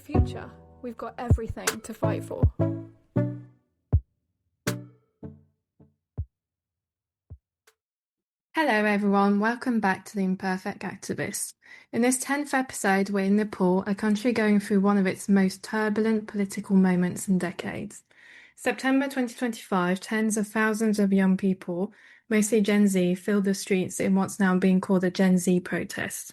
future. We've got everything to fight for. Hello everyone, welcome back to the Imperfect Activist. In this 10th episode, we're in Nepal, a country going through one of its most turbulent political moments in decades. September 2025, tens of thousands of young people, mostly Gen Z, filled the streets in what's now being called a Gen Z protest.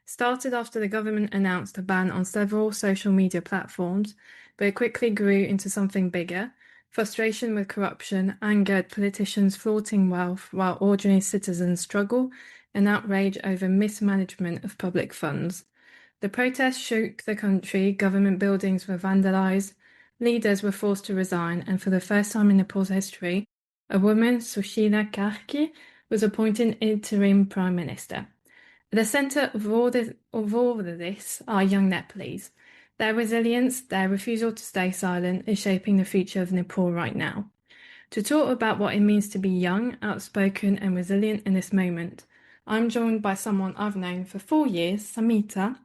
Started after the government announced a ban on several social media platforms, but it quickly grew into something bigger. Frustration with corruption, anger at politicians flaunting wealth while ordinary citizens struggle, and outrage over mismanagement of public funds. The protests shook the country, government buildings were vandalized, leaders were forced to resign, and for the first time in Nepal's history, a woman, Sushila Karki, was appointed interim prime minister. At the centre of all this are young Nepalese. Their resilience, their refusal to stay silent, is shaping the future of Nepal right now. To talk about what it means to be young, outspoken, and resilient in this moment, I'm joined by someone I've known for 4 years, Samita.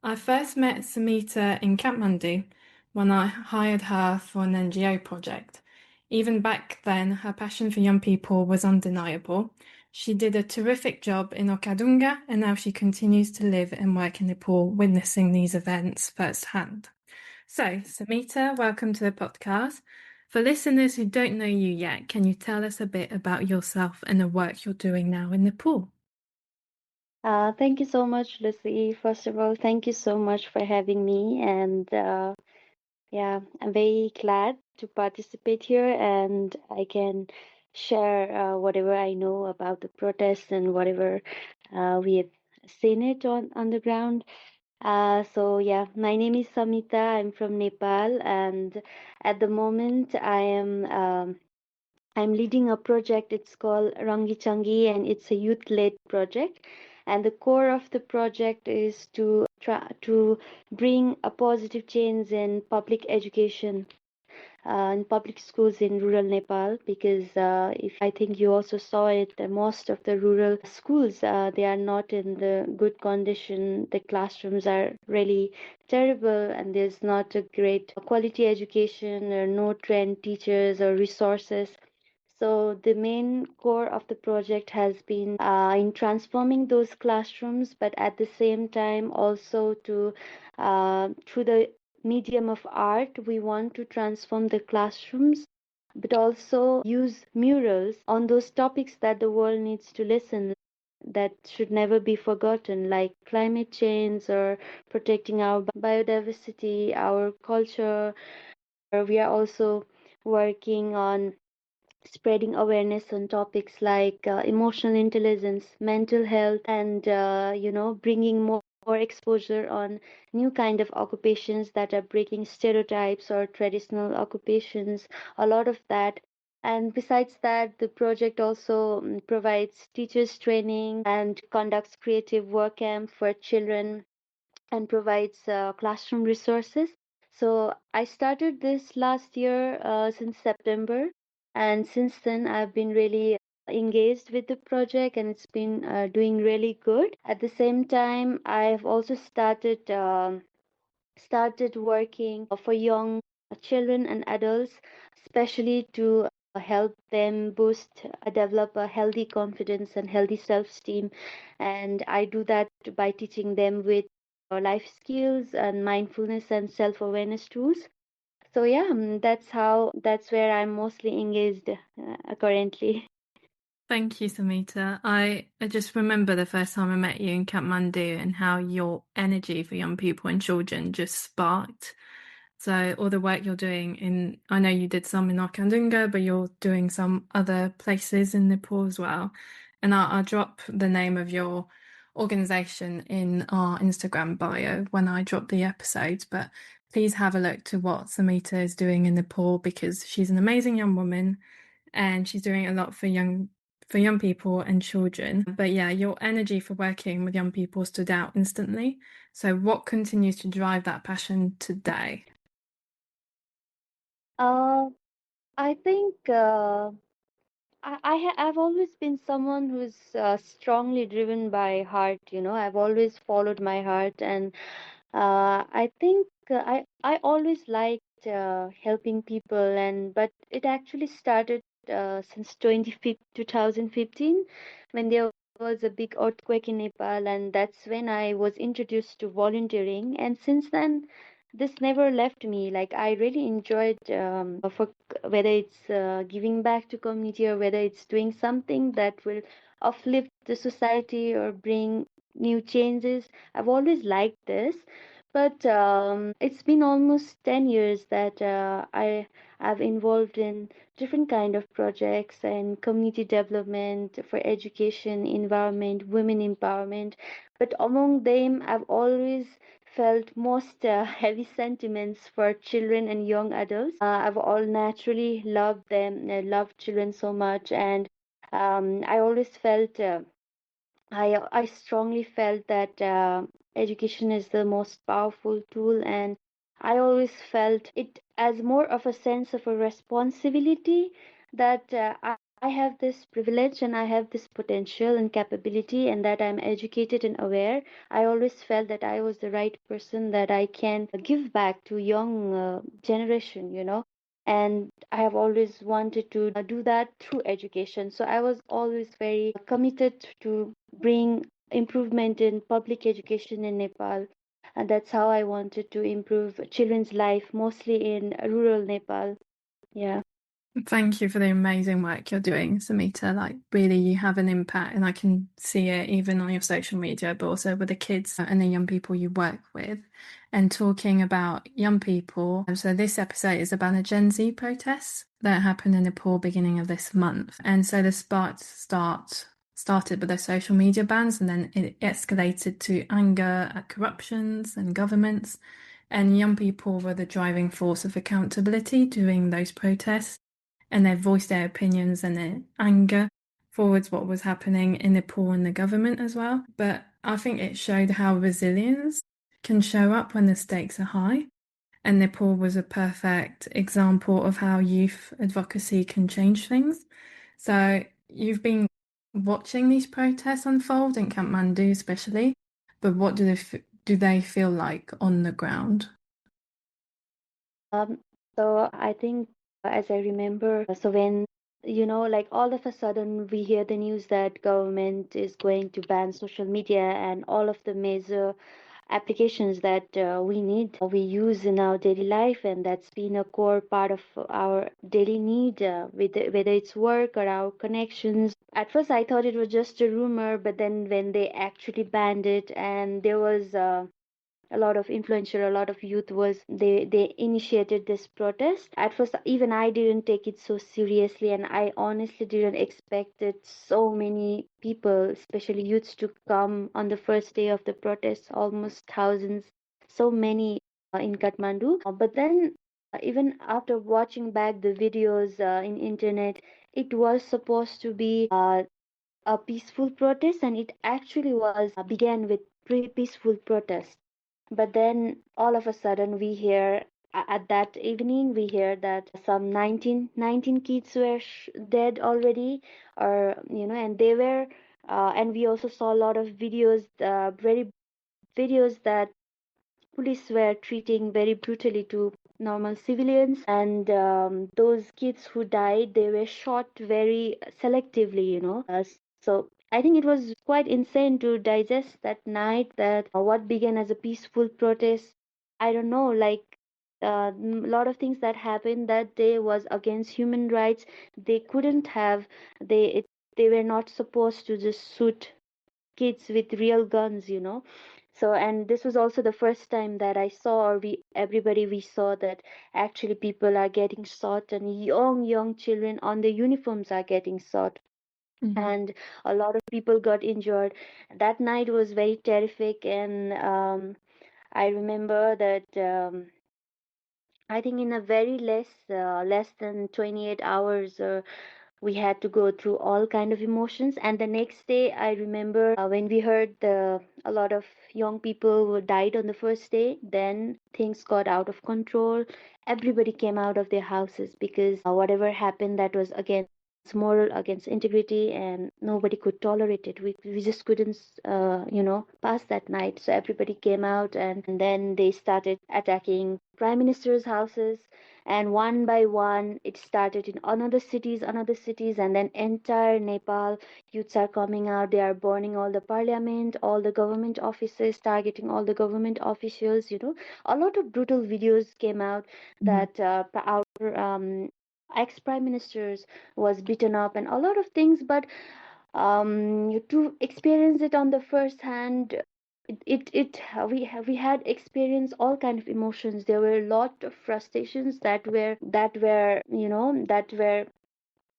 I first met Samita in Kathmandu when I hired her for an NGO project. Even back then, her passion for young people was undeniable. She did a terrific job in Okadunga, and now she continues to live and work in Nepal, witnessing these events firsthand. So, Samita, welcome to the podcast. For listeners who don't know you yet, can you tell us a bit about yourself and the work you're doing now in Nepal? Thank you so much, Lucy. First of all, thank you so much for having me. And yeah, I'm very glad to participate here and I can share whatever I know about the protests and whatever we have seen it on the ground. So yeah, my name is Samita. I'm from Nepal, and at the moment I'm leading a project. It's called Rangi Changi, and it's a youth-led project. And the core of the project is to try to bring a positive change in public education, in public schools in rural Nepal. Because if I think you also saw it, most of the rural schools they are not in the good condition. The classrooms are really terrible, and there's not a great quality education, or no trained teachers or resources. So the main core of the project has been in transforming those classrooms, but at the same time also to through the medium of art, we want to transform the classrooms, but also use murals on those topics that the world needs to listen, that should never be forgotten, like climate change or protecting our biodiversity, our culture. We are also working on spreading awareness on topics like emotional intelligence, mental health, and bringing more exposure on new kind of occupations that are breaking stereotypes or traditional occupations, a lot of that. And besides that, the project also provides teachers training and conducts creative work camp for children and provides classroom resources. So I started this last year since September, and since then I've been really engaged with the project, and it's been doing really good. At the same time, I've also started working for young children and adults, especially to help them develop a healthy confidence and healthy self-esteem. And I do that by teaching them with life skills and mindfulness and self-awareness tools. So yeah, that's where I'm mostly engaged currently. Thank you, Samita. I just remember the first time I met you in Kathmandu and how your energy for young people and children just sparked. So all the work you're doing I know you did some in Arkandunga, but you're doing some other places in Nepal as well. And I'll drop the name of your organization in our Instagram bio when I drop the episodes. But please have a look to what Samita is doing in Nepal because she's an amazing young woman and she's doing a lot for young people and children. But yeah, your energy for working with young people stood out instantly. So what continues to drive that passion today? Uh, I think I've always been someone who's strongly driven by heart. I've always followed my heart, and I think I always liked helping people, and but it actually started since 2015 when there was a big earthquake in Nepal, and that's when I was introduced to volunteering. And since then, this never left me. Like I really enjoyed for whether it's giving back to community or whether it's doing something that will uplift the society or bring new changes. I've always liked this. But it's been almost 10 years that I've involved in different kind of projects and community development for education, environment, women empowerment. But among them, I've always felt most heavy sentiments for children and young adults. I've all naturally loved them, loved children so much, and I always felt. I strongly felt that education is the most powerful tool, and I always felt it as more of a sense of a responsibility that I have this privilege and I have this potential and capability, and that I'm educated and aware. I always felt that I was the right person that I can give back to young generation, and I have always wanted to do that through education. So I was always very committed to bring improvement in public education in Nepal. And that's how I wanted to improve children's life, mostly in rural Nepal. Yeah. Thank you for the amazing work you're doing, Samita. Like, really, you have an impact, and I can see it even on your social media, but also with the kids and the young people you work with. And talking about young people, so this episode is about a Gen Z protest that happened in Nepal beginning of this month. And so the started with the social media bans, and then it escalated to anger at corruptions and governments. And young people were the driving force of accountability during those protests, and they voiced their opinions and their anger towards what was happening in Nepal and the government as well. But I think it showed how resilience can show up when the stakes are high. And Nepal was a perfect example of how youth advocacy can change things. So you've been watching these protests unfold in Kathmandu especially, but what do they feel like on the ground? Um, so I think, as I remember, so when like all of a sudden we hear the news that government is going to ban social media and all of the major applications that we use in our daily life, and that's been a core part of our daily need, whether it's work or our connections. At first I thought it was just a rumor, but then when they actually banned it, and there was a lot of youth was they initiated this protest. At first even I didn't take it so seriously, and I honestly didn't expect it so many people, especially youths, to come on the first day of the protest, almost thousands, so many in Kathmandu. But then even after watching back the videos in internet, it was supposed to be a peaceful protest, and it actually was began with peaceful protest. But then all of a sudden we hear, at that evening we hear that some 19 kids were dead already, or and they were and we also saw a lot of videos, very videos that police were treating very brutally to normal civilians, and those kids who died, they were shot very selectively, so I think it was quite insane to digest that night, that what began as a peaceful protest, I don't know, like a lot of things that happened that day was against human rights. They couldn't have, they were not supposed to just shoot kids with real guns, so, and this was also the first time that I saw, or everybody we saw, that actually people are getting shot, and young children on the uniforms are getting shot, and a lot of people got injured. That night was very terrific, and I remember that I think in a very less than 28 hours, we had to go through all kind of emotions. And the next day I remember, when we heard a lot of young people who died on the first day, then things got out of control. Everybody came out of their houses because whatever happened, that was again moral, against integrity, and nobody could tolerate it. We just couldn't, pass that night. So everybody came out, and then they started attacking prime ministers' houses. And one by one, it started in another cities, and then entire Nepal youths are coming out. They are burning all the parliament, all the government offices, targeting all the government officials. A lot of brutal videos came out that our ex prime ministers was beaten up and a lot of things. But to experience it on the first hand, we had experienced all kind of emotions. There were a lot of frustrations that were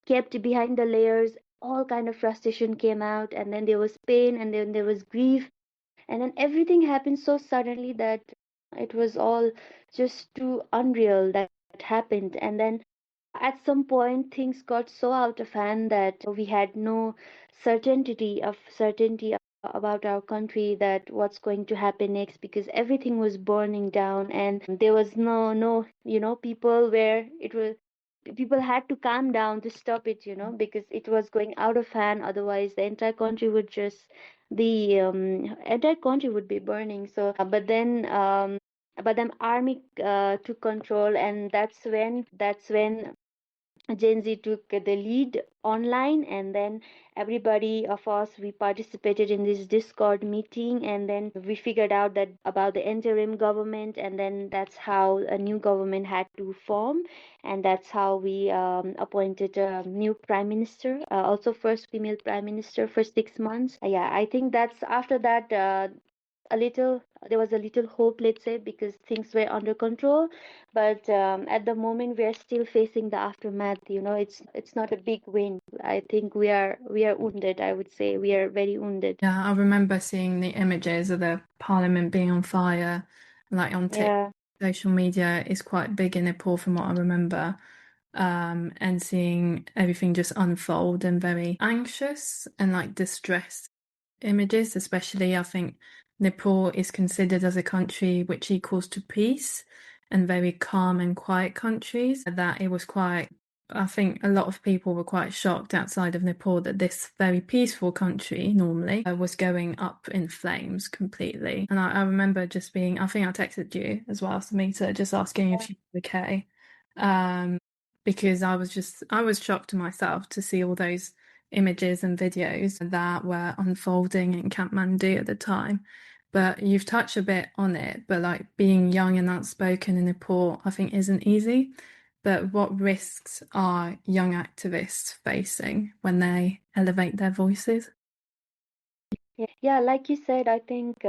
kept behind the layers. All kind of frustration came out, and then there was pain, and then there was grief, and then everything happened so suddenly that it was all just too unreal that happened. And then at some point things got so out of hand that we had no certainty about our country, that what's going to happen next, because everything was burning down, and there was no people where it was. People had to calm down to stop it, because it was going out of hand. Otherwise the entire country would be burning. So but then army took control, and that's when Gen Z took the lead online. And then everybody of us, we participated in this Discord meeting, and then we figured out that about the interim government, and then that's how a new government had to form, and that's how we appointed a new prime minister, also first female prime minister for 6 months. Yeah, I think that's after that. A little There was a little hope, let's say, because things were under control. But at the moment we are still facing the aftermath. It's not a big win. I think we are wounded. I would say we are very wounded. Yeah, I remember seeing the images of the parliament being on fire, like on TikTok. Yeah. Social media is quite big in Nepal from what I remember. And seeing everything just unfold, and very anxious and like distressed images, especially I think Nepal is considered as a country which equals to peace and very calm and quiet countries, that it was quite, I think a lot of people were quite shocked outside of Nepal that this very peaceful country normally was going up in flames completely. And I remember just being, I think I texted you as well, Samita, just asking if you were okay. Because I was shocked myself to see all those images and videos that were unfolding in Kathmandu at the time. But you've touched a bit on it, but like being young and outspoken in Nepal, I think isn't easy. But what risks are young activists facing when they elevate their voices? Yeah, like you said, I think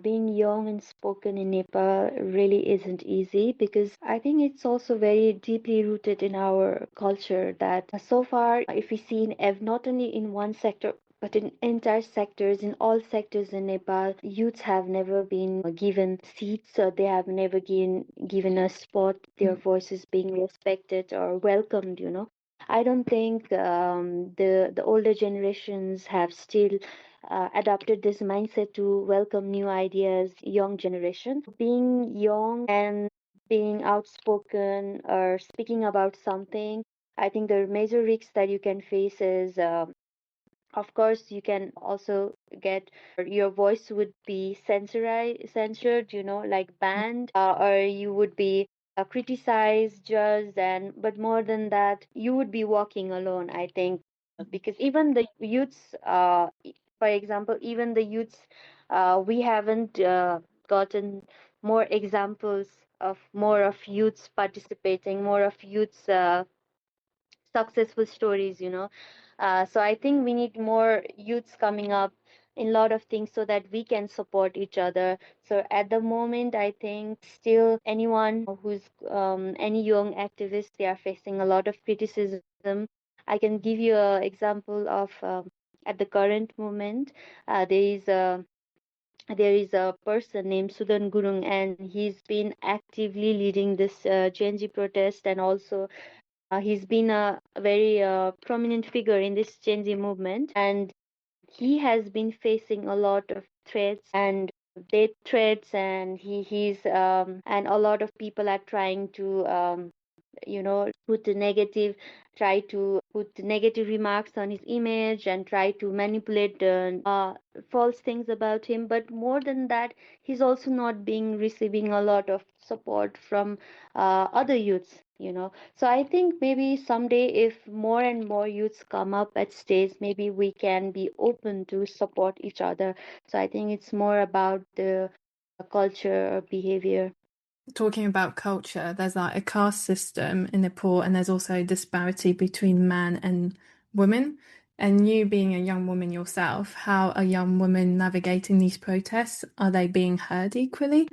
being young and spoken in Nepal really isn't easy, because I think it's also very deeply rooted in our culture that so far, if we see not only in one sector, but in entire sectors, in all sectors in Nepal, youths have never been given seats, or they have never given a spot, their voices being respected or welcomed. I don't think the older generations have still adopted this mindset to welcome new ideas, young generation. Being young and being outspoken or speaking about something, I think the major risks that you can face is, of course, you can also get your voice would be censored, like banned, or you would be criticized, judged, and but more than that, you would be walking alone, I think, because even the youths, for example, even the youths, we haven't gotten more examples of more of youths participating, more of youths successful stories. So I think we need more youths coming up in a lot of things so that we can support each other. So at the moment, I think still anyone who's any young activist, they are facing a lot of criticism. I can give you an example of at the current moment, there is a person named Sudan Gurung, and he's been actively leading this Gen protest, and also he's been a very prominent figure in this Gen movement, and he has been facing a lot of threats and death threats, and he's and a lot of people are trying to put the negative, try to put the negative remarks on his image and try to manipulate false things about him. But more than that, he's also not being receiving a lot of support from other youths. So I think maybe someday, if more and more youths come up at stage, maybe we can be open to support each other. So I think it's more about the culture or behavior. Talking about culture, there's like a caste system in Nepal, and there's also a disparity between man and women. And you being a young woman yourself, how are young women navigating these protests? Are they being heard equally?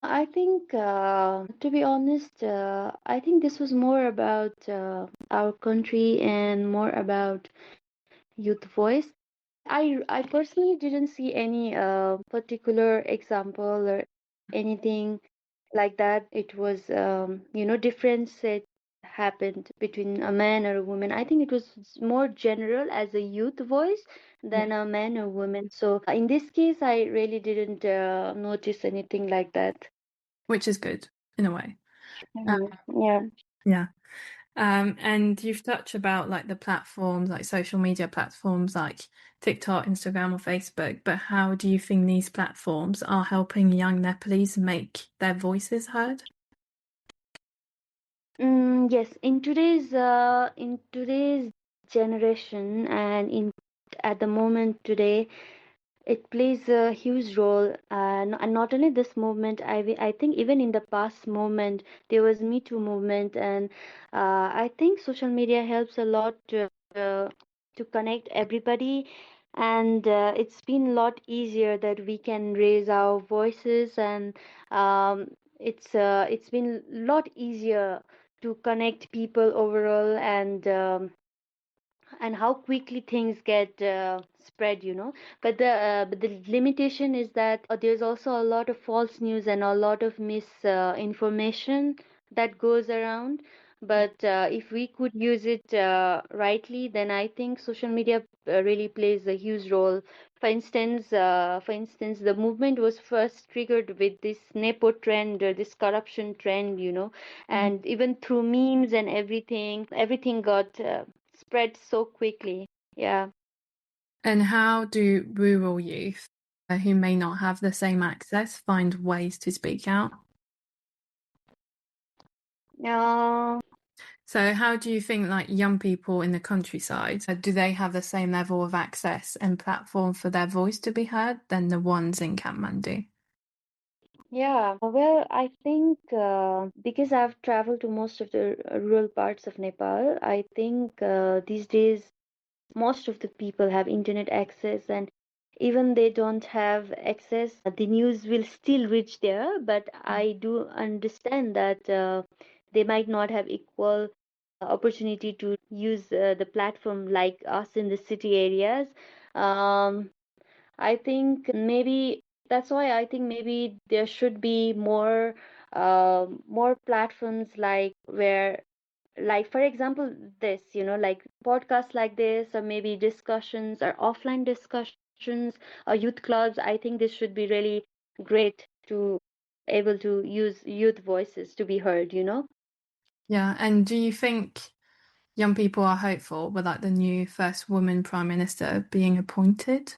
I think, to be honest, I think this was more about our country and more about youth voice. I personally didn't see any particular example or anything like that. It was, difference it happened between a man or a woman. I think it was more general as a youth voice Yeah. than a man or woman. So in this case, I really didn't notice anything like that. Which is good in a way. Uh, Yeah. yeah. And you've touched about like the platforms, like social media platforms like TikTok, Instagram, or Facebook, but how do you think these platforms are helping young Nepalese make their voices heard? Yes, in today's generation and in at the moment today, it plays a huge role, and not only this movement. I think even in the past movement, there was Me Too movement, and I think social media helps a lot to connect everybody, and it's been a lot easier that we can raise our voices, and um, it's been a lot easier to connect people overall, and how quickly things get spread. But the limitation is that there's also a lot of false news and a lot of misinformation that goes around. But if we could use it rightly, then I think social media really plays a huge role. For instance, the movement was first triggered with this Nepo trend, this corruption trend, Mhm. and even through memes and everything got spread so quickly. Yeah. And how do rural youth who may not have the same access find ways to speak out? Uh, So, how do you think like young people in the countryside, do they have the same level of access and platform for their voice to be heard than the ones in Kathmandu? yeah. Well, I think because I've traveled to most of the rural parts of Nepal, I think these days most of the people have internet access, and even they don't have access, the news will still reach there. But I do understand that they might not have equal opportunity to use the platform like us in the city areas. um, I think maybe that's why I think maybe there should be more platforms like where, like for example, like podcasts like this, or maybe discussions or offline discussions or youth clubs. I think this should be really great to able to use youth voices to be heard. Yeah, and do you think young people are hopeful with like the new first woman prime minister being appointed?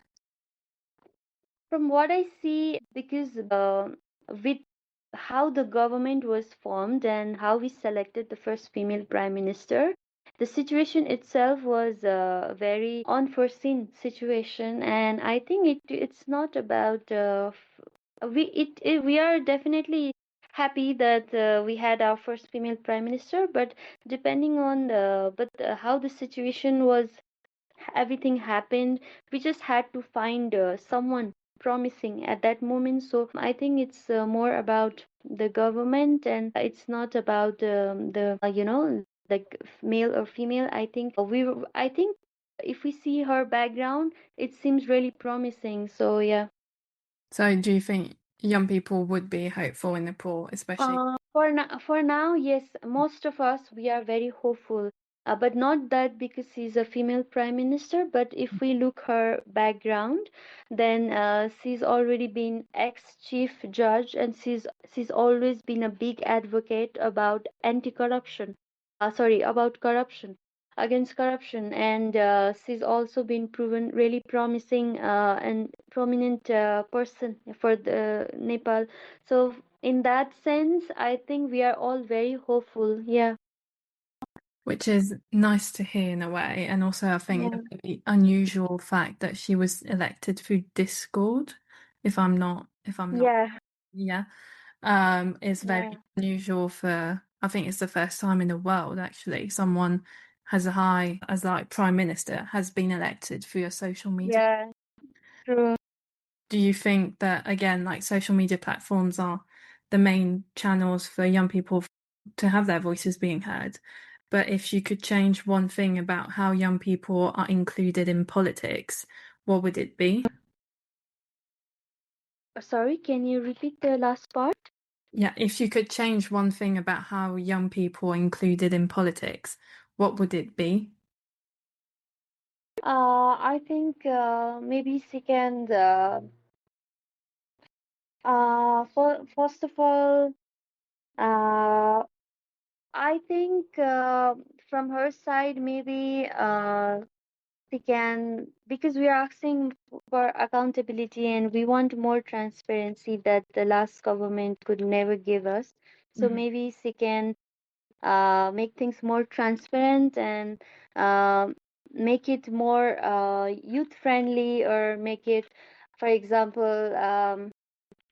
From what I see, because with how the government was formed and how we selected the first female prime minister, the situation itself was a very unforeseen situation, and I think it's not about we are definitely happy that we had our first female prime minister, but depending on how the situation was, everything happened, we just had to find someone promising at that moment. So I think it's more about the government, and it's not about the like male or female. I think if we see her background, it seems really promising. So yeah. So, do you think young people would be hopeful in Nepal, especially? For now, yes, most of us we are very hopeful but not that because she's a female prime minister, but if we look her background, then she's already been ex-chief judge, and she's always been a big advocate about anti-corruption. Sorry, about corruption, against corruption, and she's also been proven really promising and prominent person for the Nepal. So in that sense, I think we are all very hopeful. Yeah. Which is nice to hear in a way, and also I think Yeah. a very unusual fact that she was elected through Discord, if I'm not, Yeah. yeah, is very Yeah. unusual for, I think it's the first time in the world actually someone has a high as like prime minister has been elected through a social media. Yeah, true. Do you think that again, like social media platforms are the main channels for young people to have their voices being heard? But if you could change one thing about how young people are included in politics, what would it be? Sorry, can you repeat the last part? Yeah, if you could change one thing about how young people are included in politics, what would it be? I think maybe second, first of all, uh, I think from her side, maybe she can, because we are asking for accountability and we want more transparency that the last government could never give us. So Mhm. maybe she can make things more transparent and um make it more youth friendly, or make it, for example,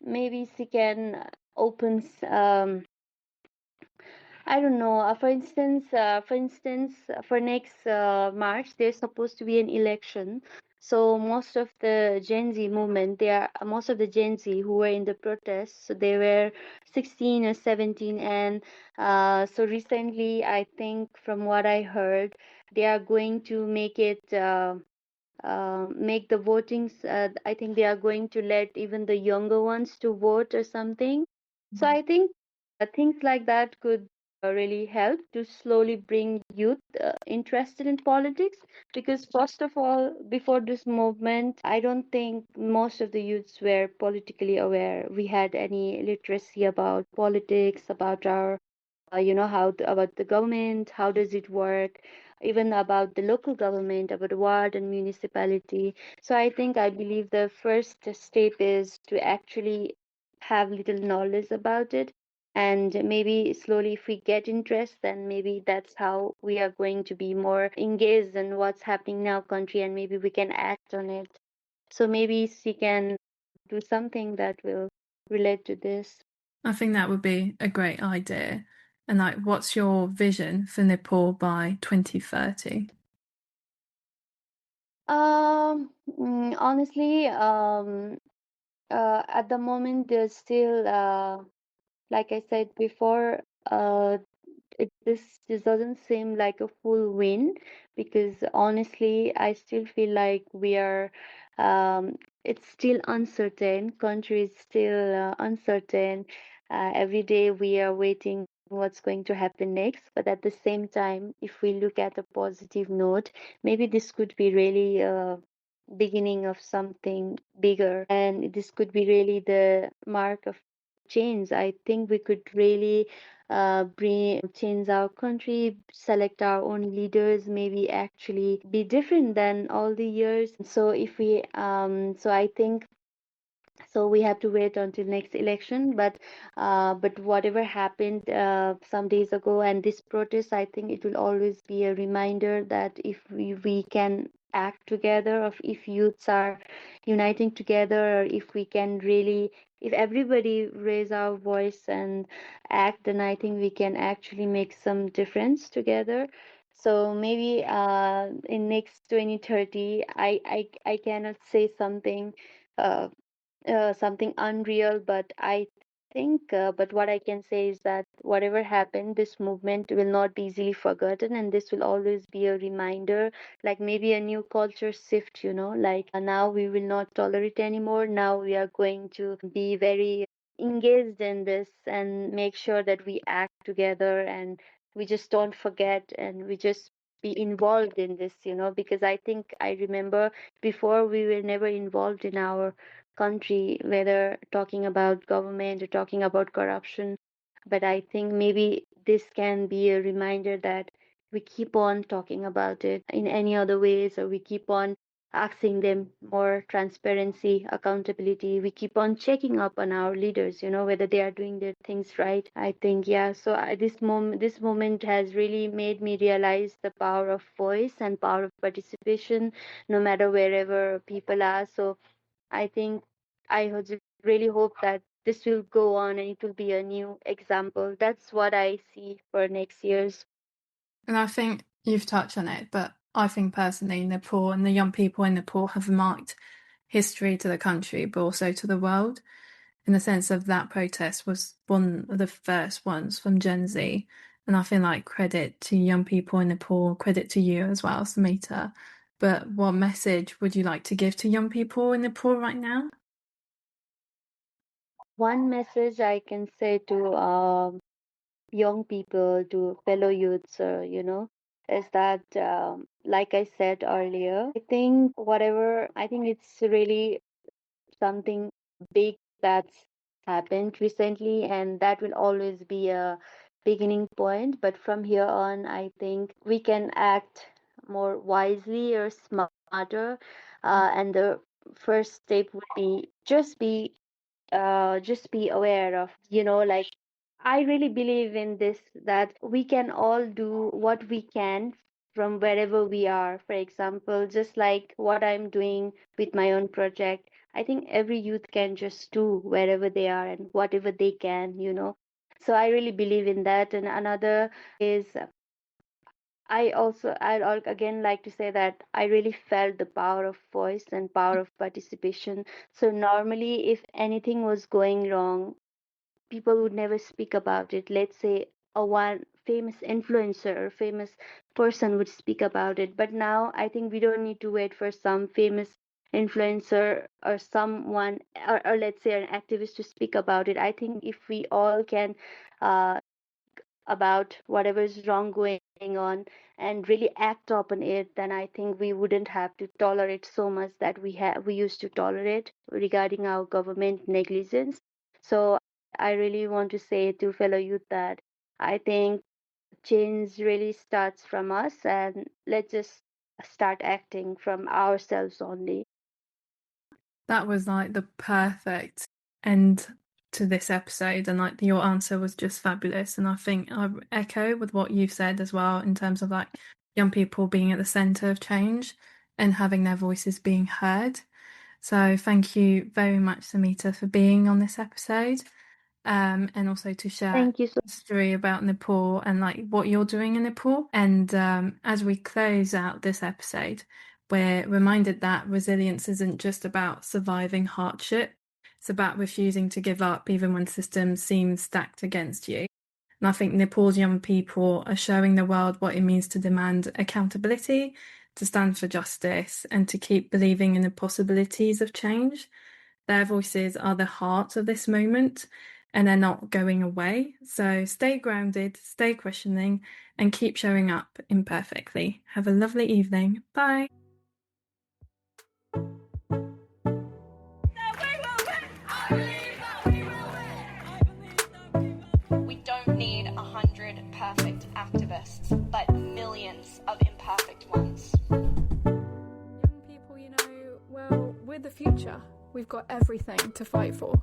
maybe she can open I don't know. For next March, there's supposed to be an election. So most of the Gen Z movement, most of the Gen Z who were in the protests, so they were 16 or 17, and so recently, I think from what I heard, they are going to make the votings. I think they are going to let even the younger ones to vote or something. So I think things like that could really help to slowly bring youth interested in politics. Because first of all, before this movement, I don't think most of the youths were politically aware. We had any literacy about politics, about our about the government, how does it work, even about the local government, about ward and municipality. So I believe the first step is to actually have little knowledge about it. And maybe slowly, if we get interest, then maybe that's how we are going to be more engaged in what's happening in our country, and maybe we can act on it. So maybe she can do something that will relate to this. I think that would be a great idea. And like, what's your vision for Nepal by 2030? Honestly, at the moment, there's still, like I said before, this doesn't seem like a full win, because honestly, I still feel like we are, it's still uncertain. Country is still uncertain. Every day we are waiting what's going to happen next. But at the same time, if we look at a positive note, maybe this could be really beginning of something bigger, and this could be really the mark of change. I think we could really bring change our country, select our own leaders, maybe actually be different than all the years. So if we so I think so we have to wait until next election. But whatever happened some days ago, and this protest, I think it will always be a reminder that if we can act together, or if youths are uniting together, or if we can really, if everybody raise our voice and act, then I think we can actually make some difference together. So maybe in next 2030, I cannot say uh, something unreal, but I think, but what I can say is that whatever happened, this movement will not be easily forgotten, and this will always be a reminder, like maybe a new culture shift, like now we will not tolerate anymore. Now we are going to be very engaged in this and make sure that we act together, and we just don't forget, and we just be involved in this, because I think I remember before we were never involved in our country, whether talking about government or talking about corruption. But I think maybe this can be a reminder that we keep on talking about it in any other ways, or we keep on asking them more transparency, accountability. We keep on checking up on our leaders, whether they are doing their things right. I think, yeah. So this moment has really made me realize the power of voice and power of participation, no matter wherever people are. So I think just really hope that this will go on and it will be a new example. That's what I see for next year's. And I think you've touched on it, but I think personally Nepal and the young people in Nepal have marked history to the country, but also to the world, in the sense of that protest was one of the first ones from Gen Z. And I feel like credit to young people in Nepal, credit to you as well, Samita. But what message would you like to give to young people in Nepal right now? One message I can say to young people, to fellow youths, is that, like I said earlier, I think it's really something big that's happened recently, and that will always be a beginning point. But from here on, I think we can act more wisely or smarter. And the first step would be just be aware of, like, I really believe in this, that we can all do what we can from wherever we are. For example, just like what I'm doing with my own project, I think every youth can just do wherever they are and whatever they can. So I really believe in that. And another is, I'd again like to say that I really felt the power of voice and power of participation. So normally, if anything was going wrong, people would never speak about it. Let's say a one famous influencer or famous person would speak about it. But now I think we don't need to wait for some famous influencer or someone, or let's say an activist, to speak about it. I think if we all can uh, about whatever is wrong going on and really act upon it, then I think we wouldn't have to tolerate so much that we used to tolerate regarding our government negligence. So I really want to say to fellow youth that I think change really starts from us, and let's just start acting from ourselves only. That was like the perfect end to this episode, and like your answer was just fabulous. And I think I echo with what you've said as well, in terms of like young people being at the center of change and having their voices being heard. So thank you very much, Samita, for being on this episode, and also to share Thank you so history about Nepal and like what you're doing in Nepal. And as we close out this episode, we're reminded that resilience isn't just about surviving hardship. It's about refusing to give up even when systems seem stacked against you. And I think Nepal's young people are showing the world what it means to demand accountability, to stand for justice, and to keep believing in the possibilities of change. Their voices are the heart of this moment, and they're not going away. So stay grounded, stay questioning, and keep showing up imperfectly. Have a lovely evening. Bye. We don't need 100 perfect activists, but millions of imperfect ones. Young people, well, we're the future. We've got everything to fight for.